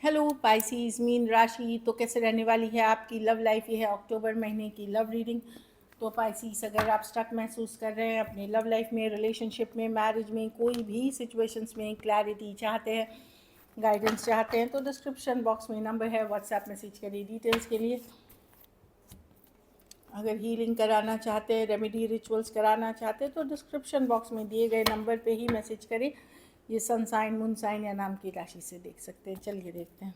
Hello Pisces mean राशि, तो कैसे रहने वाली है आपकी लव लाइफ। ये है अक्टूबर महीने की लव रीडिंग। तो पाइसीज, अगर आप स्टक महसूस कर रहे हैं अपने लव लाइफ में, रिलेशनशिप में, मैरिज में, कोई भी सिचुएशंस में क्लैरिटी चाहते हैं, गाइडेंस चाहते हैं, तो डिस्क्रिप्शन बॉक्स में नंबर है, व्हाट्सएप मैसेज करिए डिटेल्स के लिए। अगर हीलिंग कराना चाहते हैं, रेमेडी रिचुअल्स कराना चाहते हैं, तो डिस्क्रिप्शन बॉक्स में दिए गए नंबर पे ही मैसेज करें। ये सन साइन, मून साइन या नाम की राशि से देख सकते हैं। चलिए देखते हैं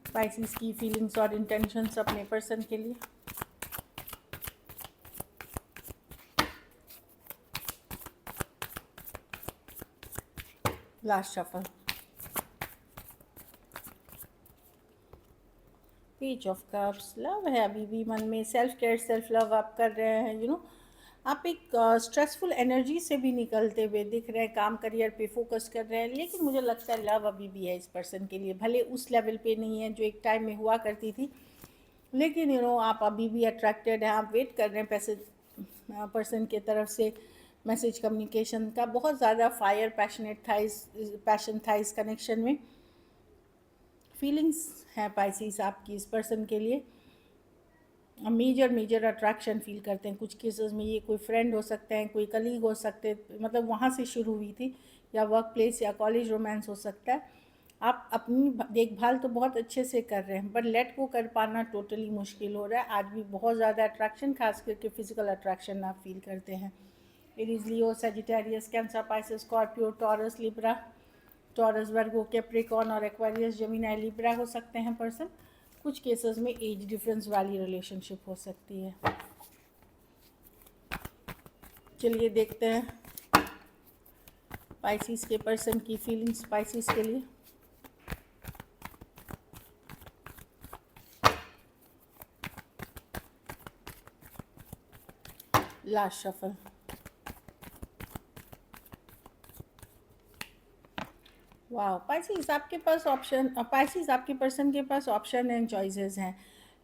स्पाइसीज की फीलिंग्स और इंटेंशंस अपने पर्सन के लिए। Last shuffle, page of cups. Love है अभी भी मन में, सेल्फ केयर, सेल्फ लव आप कर रहे हैं। आप एक स्ट्रेसफुल एनर्जी से भी निकलते हुए दिख रहे हैं, काम करियर पे फोकस कर रहे हैं, लेकिन मुझे लगता है लव अभी भी है इस पर्सन के लिए। भले उस लेवल पे नहीं है जो एक टाइम में हुआ करती थी, लेकिन आप अभी भी अट्रैक्टेड हैं। आप वेट कर रहे हैं पैसे पर्सन के तरफ से मैसेज कम्युनिकेशन का। बहुत ज़्यादा फायर पैशन था इस कनेक्शन में। फीलिंग्स हैं पाइसीस आपकी इस पर्सन के लिए। मेजर अट्रैक्शन फील करते हैं। कुछ केसेस में ये कोई फ्रेंड हो सकते हैं, कोई कलीग हो सकते हैं, मतलब वहाँ से शुरू हुई थी, या वर्क प्लेस या कॉलेज रोमांस हो सकता है। आप अपनी देखभाल तो बहुत अच्छे से कर रहे हैं, बट लेट को कर पाना टोटली मुश्किल हो रहा है। आज भी बहुत ज़्यादा अट्रैक्शन, खास करके फिजिकल अट्रैक्शन आप फील करते हैं। Aries, Leo, Sagittarius, Cancer, Pisces, Scorpio, Taurus, Libra, Taurus, Virgo, Capricorn और एक्वारियस, जेमिनी, लिब्रा हो सकते हैं पर्सन। कुछ केसेस में एज डिफरेंस वाली रिलेशनशिप हो सकती है। चलिए देखते हैं पाइसीस के पर्सन की फीलिंग्स पाइसीस के लिए। लास्ट शफल, वाह पाइसीस आपके पास ऑप्शन, पाइसीस आपके पर्सन के पास ऑप्शन एंड चॉइसेस हैं,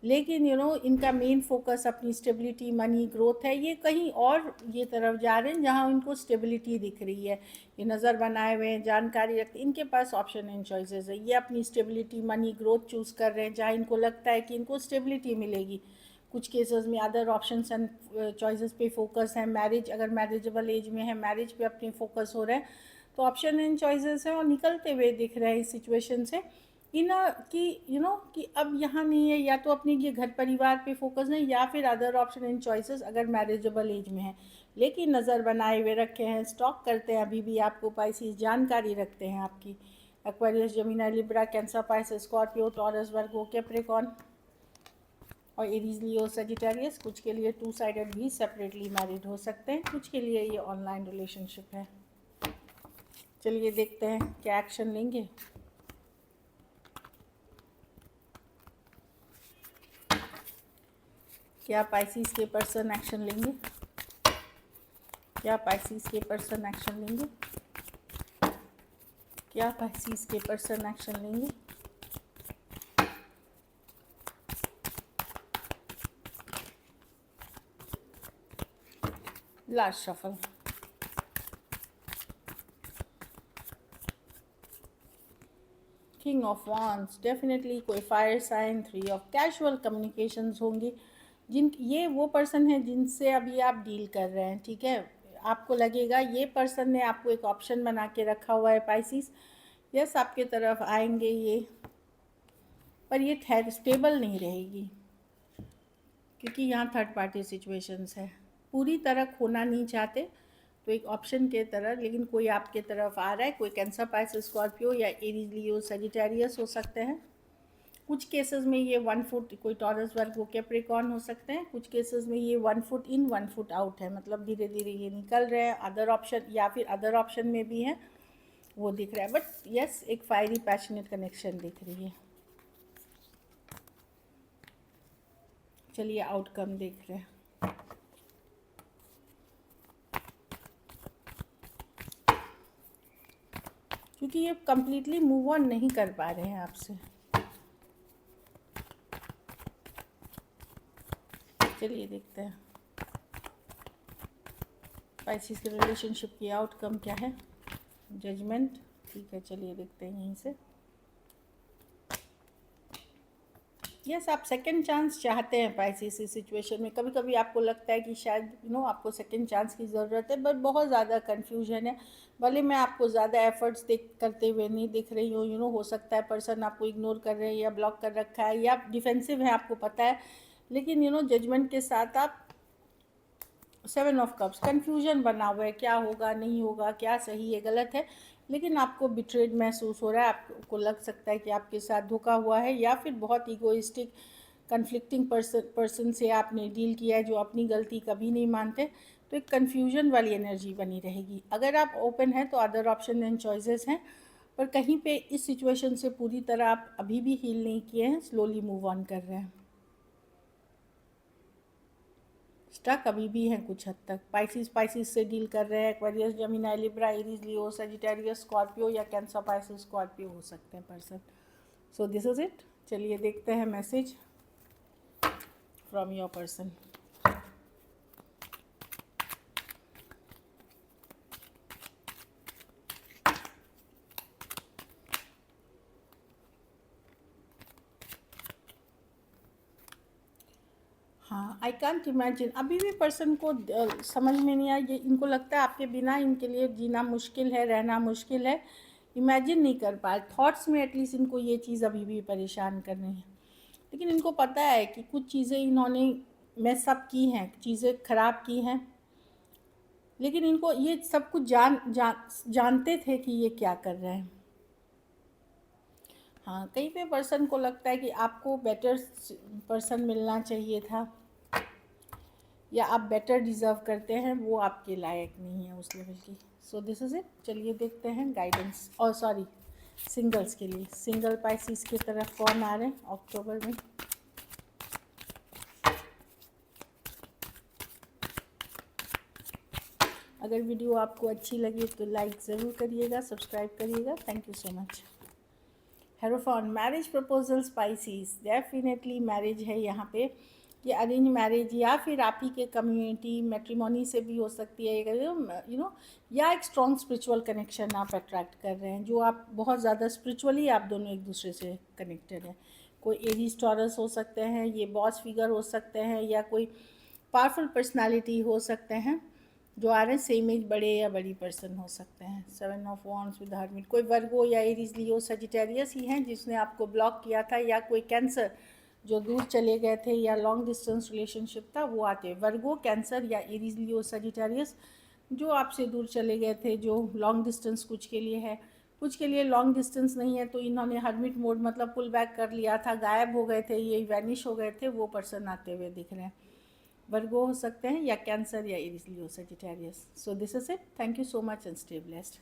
लेकिन इनका मेन फोकस अपनी स्टेबिलिटी, मनी, ग्रोथ है। ये कहीं और ये तरफ जा रहे हैं जहाँ इनको स्टेबिलिटी दिख रही है। ये नज़र बनाए हुए हैं, जानकारी रखते, इनके पास ऑप्शन एंड चॉइसेस है। ये अपनी स्टेबिलिटी, मनी, ग्रोथ चूज़ कर रहे हैं जहाँ इनको लगता है कि इनको स्टेबिलिटी मिलेगी। कुछ केसेस में अदर ऑप्शंस एंड चॉइसेस पे फोकस है। मैरिज, अगर मैरिजेबल एज में है, मैरिज पे अपने फोकस हो रहे हैं, तो ऑप्शन एंड चॉइसेस हैं और निकलते हुए दिख रहे हैं इस सिचुएशन से। इन कि अब यहाँ नहीं है, या तो अपने ये घर परिवार पे फोकस नहीं, या फिर अदर ऑप्शन एंड चॉइसेस अगर मैरिजेबल एज में है, लेकिन नज़र बनाए हुए रखे हैं, स्टॉक करते हैं अभी भी आपको पाइसीस, जानकारी रखते हैं आपकी। Aquarius, Gemini, Libra, Cancer, Pisces, Scorpio, Taurus, Virgo, Capricorn और एरीज, लियो, सजिटेरियस। कुछ के लिए टू साइडेड भी सेपरेटली मैरिड हो सकते हैं, कुछ के लिए ये ऑनलाइन रिलेशनशिप है। चलिए देखते हैं क्या एक्शन लेंगे। क्या पाइसीस के पर्सन एक्शन लेंगे? क्या पाइसीस के पर्सन एक्शन लेंगे? क्या पाइसीस के पर्सन एक्शन लेंगे? Last shuffle, king of wands. Definitely कोई fire sign, 3 of casual communications होंगी। ये वो पर्सन है जिनसे अभी आप डील कर रहे हैं, ठीक है। आपको लगेगा ये पर्सन ने आपको एक ऑप्शन बना के रखा हुआ है पाइसीस। यस, आपके तरफ आएंगे ये, पर ये स्टेबल नहीं रहेगी, क्योंकि यहाँ थर्ड पार्टी सिचुएशंस है। पूरी तरह खोना नहीं चाहते, तो एक ऑप्शन के तरह, लेकिन कोई आपके तरफ आ रहा है। कोई कैंसर, पाइसेस, स्कॉर्पियो या एरीज, लियो, सजिटेरियस हो सकते हैं। कुछ केसेस में ये 1 फुट, कोई टॉरस, वर्गो, कैप्रिकॉर्न हो सकते हैं। कुछ केसेस में ये 1 फुट इन 1 फुट आउट है, मतलब धीरे धीरे ये निकल रहे हैं। अदर ऑप्शन, या फिर अदर ऑप्शन में भी है, वो दिख रहा है। बट यस, एक फायरी पैशनेट कनेक्शन दिख रही है। चलिए आउटकम देख रहे हैं। क्योंकि ये कंप्लीटली मूव ऑन नहीं कर पा रहे हैं आपसे। चलिए देखते हैं पाइसीस के रिलेशनशिप की आउटकम क्या है। जजमेंट, ठीक है, चलिए देखते हैं यहीं से। यस, आप सेकंड चांस चाहते हैं पाइसेस इस सिचुएशन में। कभी कभी आपको लगता है कि शायद आपको सेकंड चांस की ज़रूरत है, बट बहुत ज़्यादा कन्फ्यूजन है। भले मैं आपको ज़्यादा एफर्ट्स करते हुए नहीं दिख रही हूँ, हो सकता है पर्सन आपको इग्नोर कर रहे हैं या ब्लॉक कर रखा है या डिफेंसिव है, आपको पता है, लेकिन जजमेंट के साथ आप 7 ऑफ कप्स, कन्फ्यूजन बना हुआ है, क्या होगा नहीं होगा, क्या सही है गलत है, लेकिन आपको बिट्रेड महसूस हो रहा है। आपको लग सकता है कि आपके साथ धोखा हुआ है, या फिर बहुत ईगोइस्टिक कन्फ्लिक्टिंग पर्सन से आपने डील किया है जो अपनी गलती कभी नहीं मानते। तो एक कन्फ्यूजन वाली एनर्जी बनी रहेगी। अगर आप ओपन हैं तो अदर ऑप्शन एंड चॉइसेस हैं, पर कहीं पे इस सिचुएशन से पूरी तरह आप अभी भी हील नहीं किए हैं, स्लोली मूव ऑन कर रहे हैं। स्टक अभी भी हैं कुछ हद तक। पाइसिस से डील कर रहे हैं। Aquarius, Gemini, Libra, Aries, Leo, Sagittarius, Scorpio या कैंसर, पाइसिस, स्कॉर्पियो हो सकते हैं person. So this is it. चलिए देखते हैं मैसेज फ्रॉम योर पर्सन। हाँ, आई कांट इमेजिन। अभी भी पर्सन को समझ में नहीं आया। ये इनको लगता है आपके बिना इनके लिए जीना मुश्किल है, रहना मुश्किल है। इमेजिन नहीं कर पाए। थॉट्स में एटलीस्ट इनको ये चीज़ अभी भी परेशान कर रही है। लेकिन इनको पता है कि कुछ चीज़ें इन्होंने मैसअप की हैं, चीज़ें ख़राब की हैं, लेकिन इनको ये सब कुछ जानते थे कि ये क्या कर रहे हैं। हाँ, कहीं पे पर्सन को लगता है कि आपको बेटर पर्सन मिलना चाहिए था, या आप बेटर डिज़र्व करते हैं, वो आपके लायक नहीं है उस लेवल की। So this is it. चलिए देखते हैं गाइडेंस, और सॉरी, सिंगल्स के लिए। सिंगल पाइसिस की तरफ कौन आ रहे हैं अक्टूबर में। अगर वीडियो आपको अच्छी लगी तो लाइक ज़रूर करिएगा, सब्सक्राइब करिएगा। Thank you so much. Hierophant, marriage proposal स्पाइसीज, डेफिनेटली मैरिज है यहाँ पे। ये अरेंज मैरिज या फिर आप ही के कम्युनिटी मैट्रिमोनी से भी हो सकती है, या एक स्ट्रॉन्ग स्पिरिचुअल कनेक्शन आप अट्रैक्ट कर रहे हैं, जो आप बहुत ज़्यादा स्पिरिचुअली आप दोनों एक दूसरे से कनेक्टेड हैं। कोई एरीज टॉरस हो सकते हैं, ये बॉस फिगर हो सकते हैं, या कोई पावरफुल पर्सनालिटी हो सकते हैं जो आ रहे हैं। सेम एज बड़े या बड़ी पर्सन हो सकते हैं। 7 ऑफ वॉन्ड्स विद हर्मिट, कोई वर्गो या एरीज, लियो, सजिटेरियस ही हैं जिसने आपको ब्लॉक किया था, या कोई कैंसर जो दूर चले गए थे, या लॉन्ग डिस्टेंस रिलेशनशिप था वो आते। वर्गो, कैंसर या एरीज, लियो, सजिटेरियस जो आपसे दूर चले गए थे, जो लॉन्ग डिस्टेंस कुछ के लिए है, कुछ के लिए लॉन्ग डिस्टेंस नहीं है, तो इन्होंने हर्मिट मोड मतलब पुल बैक कर लिया था, गायब हो गए थे, ये वैनिश हो गए थे, वो पर्सन आते हुए दिख रहे हैं। वर्गो हो सकते हैं, या कैंसर, या Aries, Leo, Sagittarius. So this is it. Thank you so much and stay blessed.